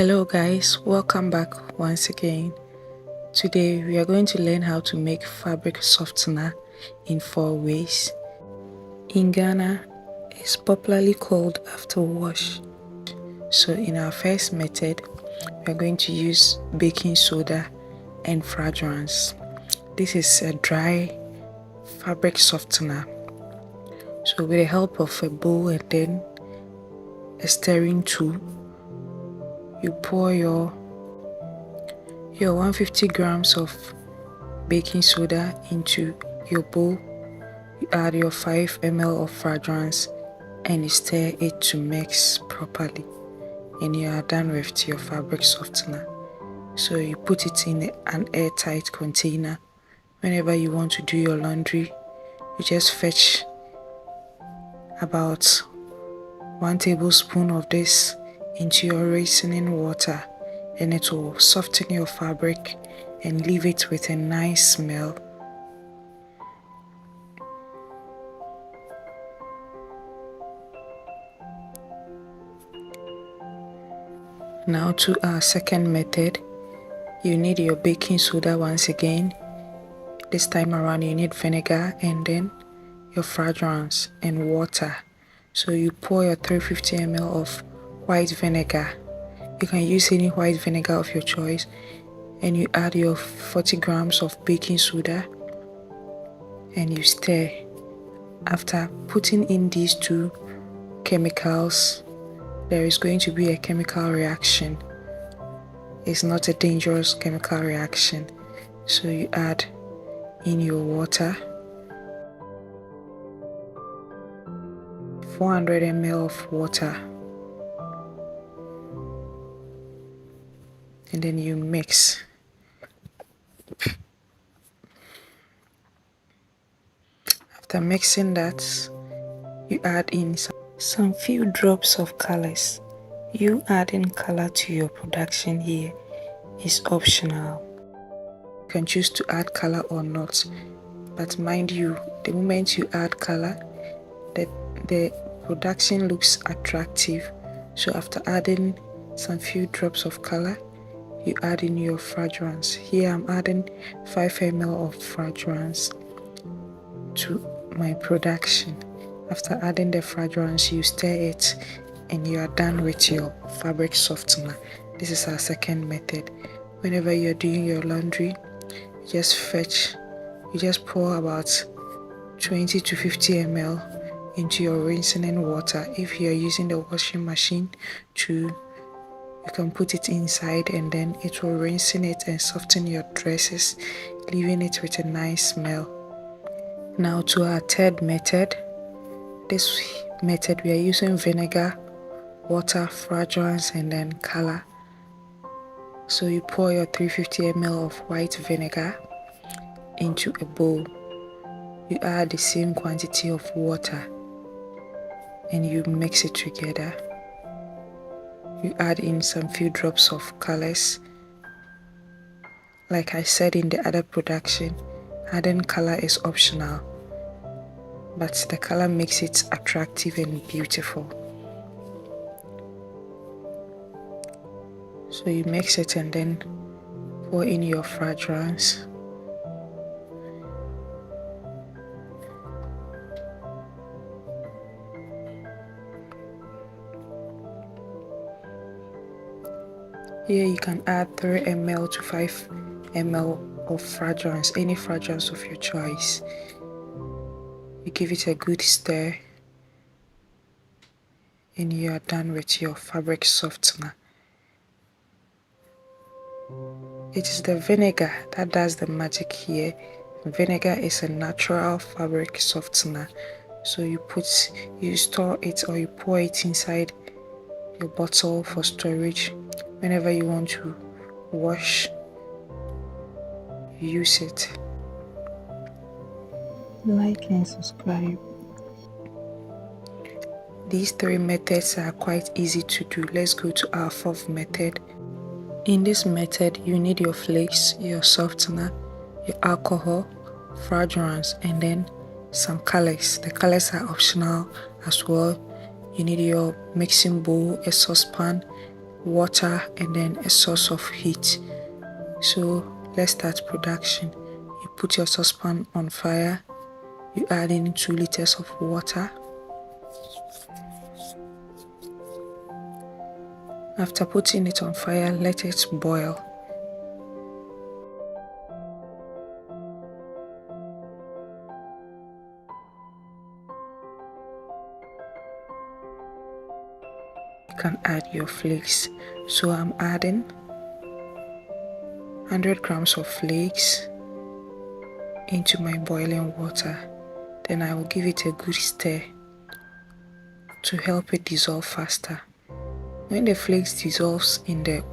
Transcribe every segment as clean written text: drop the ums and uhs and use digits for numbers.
Hello guys, welcome back once again. Today we are going to learn how to make fabric softener in 4 ways. In Ghana, it's popularly called after wash. So in our first method, we are going to use baking soda and fragrance. This is a dry fabric softener. So with the help of a bowl and then a stirring tool, you pour your 150 grams of baking soda into your bowl. You add your 5 ml of fragrance and you stir it to mix properly, and you are done with your fabric softener. So you put it in an airtight container. Whenever you want to do your laundry, you just fetch about 1 tablespoon of this into your raisin water, and it will soften your fabric and leave it with a nice smell. Now to our second method, you need your baking soda once again. This time around you need vinegar and then your fragrance and water. So you pour your 350 ml of white vinegar. You can use any white vinegar of your choice, and you add your 40 grams of baking soda and you stir. After putting in these two chemicals, there is going to be a chemical reaction. It's not a dangerous chemical reaction. So you add in your water, 400 ml of water, and then you mix. After mixing that, you add in some few drops of colors. You adding color to your production here is optional. You can choose to add color or not, but mind you, the moment you add color, the production looks attractive. So after adding some few drops of color, you add in your fragrance. Here I'm adding 5 ml of fragrance to my production. After adding the fragrance, you stir it and you are done with your fabric softener. This is our second method. Whenever you're doing your laundry, you just pour about 20 to 50 ml into your rinsing water. If you're using the washing machine you can put it inside, and then it will rinse in it and soften your dresses, leaving it with a nice smell. Now to our third method. This method we are using vinegar, water, fragrance, and then color. So you pour your 350 ml of white vinegar into a bowl. You add the same quantity of water and you mix it together. You add in some few drops of colors. Like I said in the other production, adding color is optional, but the color makes it attractive and beautiful. So you mix it and then pour in your fragrance. Here you can add 3 ml to 5 ml of fragrance, any fragrance of your choice. You give it a good stir and you are done with your fabric softener. It is the vinegar that does the magic here. Vinegar is a natural fabric softener. So you store it or you pour it inside your bottle for storage. Whenever you want to wash, use it. Like and subscribe. These 3 methods are quite easy to do. Let's go to our 4th method. In this method, you need your flakes, your softener, your alcohol, fragrance, and then some colors. The colors are optional as well. You need your mixing bowl, a saucepan, water, and then a source of heat. So let's start production. You put your saucepan on fire. You add in 2 liters of water. After putting it on fire, let it boil. You can add your flakes. So I'm adding 100 grams of flakes into my boiling water. Then I will give it a good stir to help it dissolve faster. When the flakes dissolves in the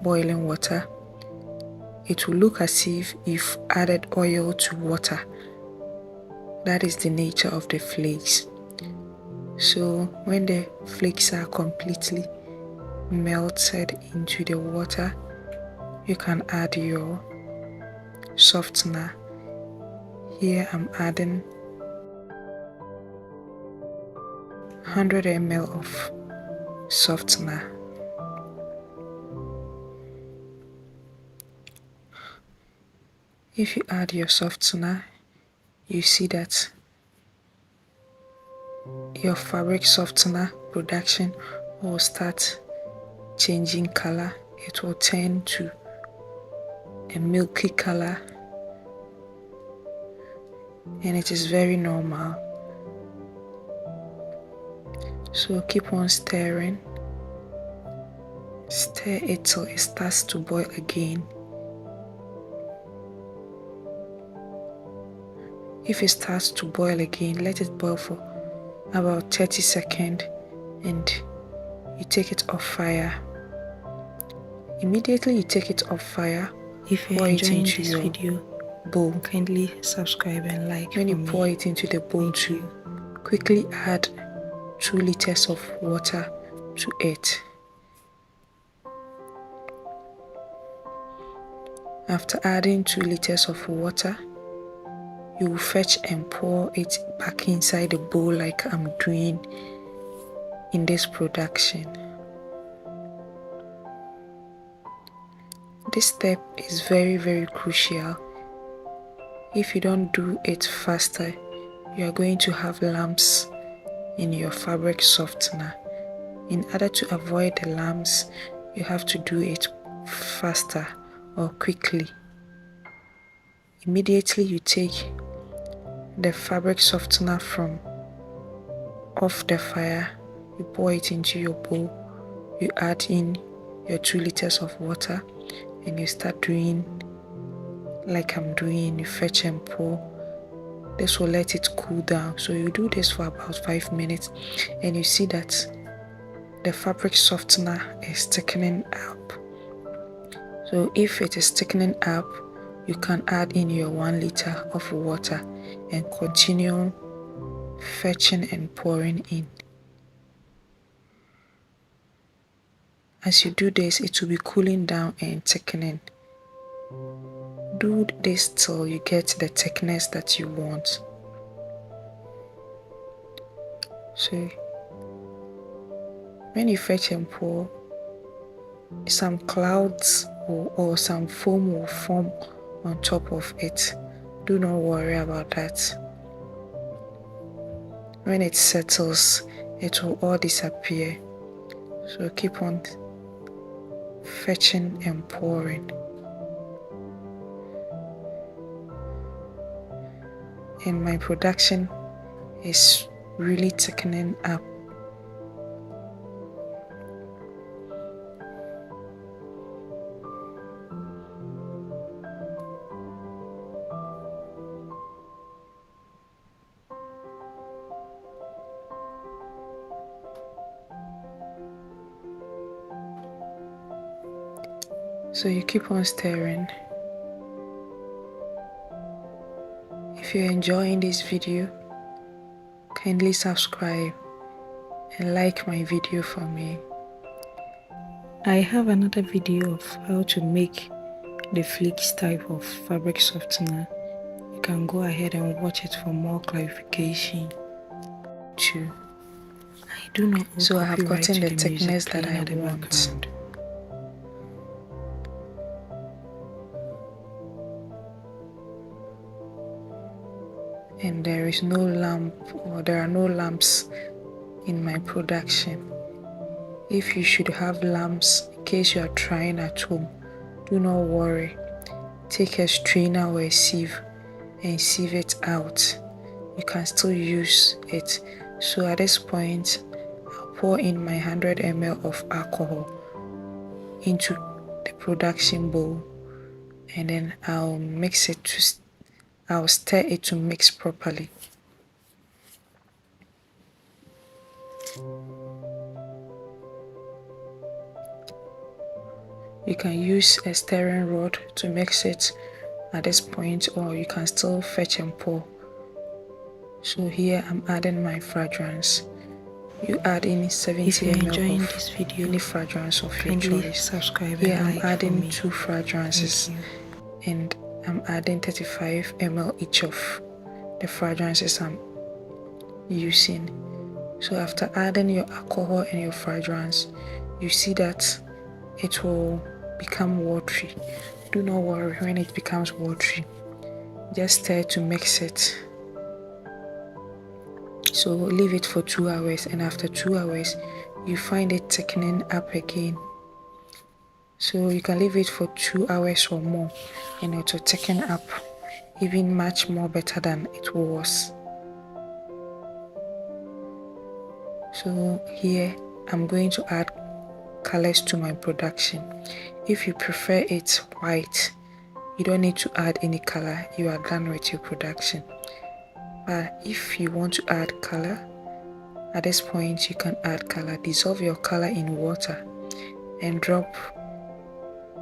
boiling water, it will look as if you've added oil to water. That is the nature of the flakes. So when the flakes are completely melted into the water, you can add your softener. Here I'm adding 100 ml of softener. If you add your softener, you see that your fabric softener production will start changing color. It will turn to a milky color, and it is very normal. So keep on stirring. Stir it till it starts to boil again. If it starts to boil again, let it boil for about 30 seconds and you take it off fire. Immediately you take it off fire, If you're enjoying this video, bowl. kindly subscribe and like. When you pour it into the bowl too, quickly add 2 liters of water to it. After adding 2 liters of water, you will fetch and pour it back inside the bowl like I'm doing in this production. This step is very, very crucial. If you don't do it faster, you are going to have lumps in your fabric softener. In order to avoid the lumps, you have to do it faster or quickly. Immediately you take the fabric softener from off the fire, you pour it into your bowl, you add in your 2 liters of water, and you start doing like I'm doing. You fetch and pour. This will let it cool down. So you do this for about 5 minutes, and you see that the fabric softener is thickening up. So if it is thickening up, you can add in your 1 liter of water and continue fetching and pouring in. As you do this, it will be cooling down and thickening. Do this till you get the thickness that you want. So when you fetch and pour, some clouds or some foam will form on top of it. Do not worry about that. When it settles, it will all disappear. So keep on fetching and pouring. And my production is really thickening up. So you keep on stirring. If you're enjoying this video, kindly subscribe and like my video for me. I have another video of how to make the Flake type of fabric softener. You can go ahead and watch it for more clarification too. I Do not owe So I have copyright gotten to the the thickness music that playing I at the want. background. And there is no lamp, or there are no lamps in my production. If you should have lamps in case you are trying at home, do not worry. Take a strainer or a sieve and sieve it out. You can still use it. So at this point, I'll pour in my 100 ml of alcohol into the production bowl, and then I'll stir it to mix properly. You can use a stirring rod to mix it at this point, or you can still fetch and pour. So here I'm adding my fragrance. You add in 70 If you're ml enjoying of this video, any fragrance of your kindly choice. subscribe Here and I'm like adding for me. 2 fragrances. Thank you. And I'm adding 35 ml each of the fragrances I'm using. So after adding your alcohol and your fragrance, you see that it will become watery. Do not worry when it becomes watery. Just stir to mix it. So leave it for 2 hours, and after 2 hours you find it thickening up again. So you can leave it for 2 hours or more and it will thicken up even much more better than it was. So here I'm going to add colors to my production. If you prefer it white, you don't need to add any color. You are done with your production. But if you want to add color, at this point you can add color. Dissolve your color in water and drop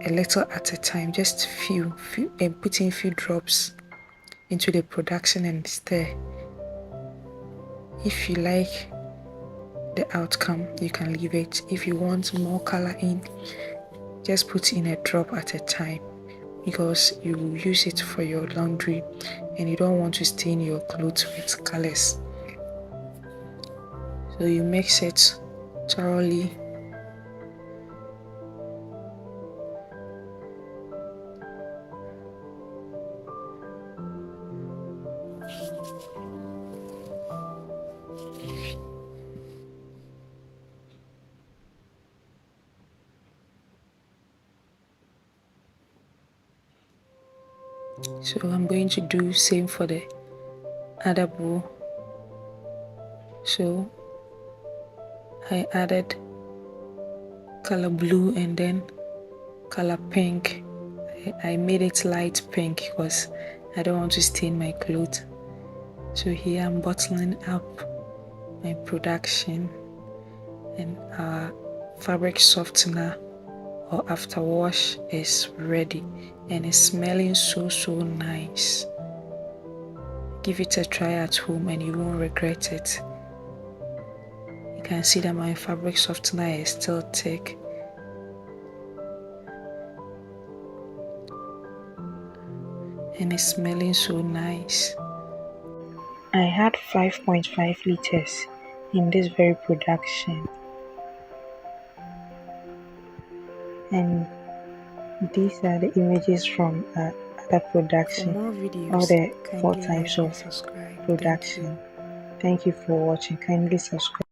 a little at a time, just few and put in few drops into the production and stir. If you like the outcome, you can leave it. If you want more color in, just put in a drop at a time, because you will use it for your laundry and you don't want to stain your clothes with colors. So you mix it thoroughly. So I'm going to do same for the other bowl. So I added color blue and then color pink. I made it light pink because I don't want to stain my clothes. So here I'm bottling up my production, and our fabric softener or after wash is ready and it's smelling so nice. Give it a try at home and you won't regret it. You can see that my fabric softener is still thick. And it's smelling so nice. I had 5.5 liters in this very production, and these are the images from other production. For more All videos, the 4 kindly types like of and subscribe. Thank you. production. Thank you for watching. Kindly subscribe.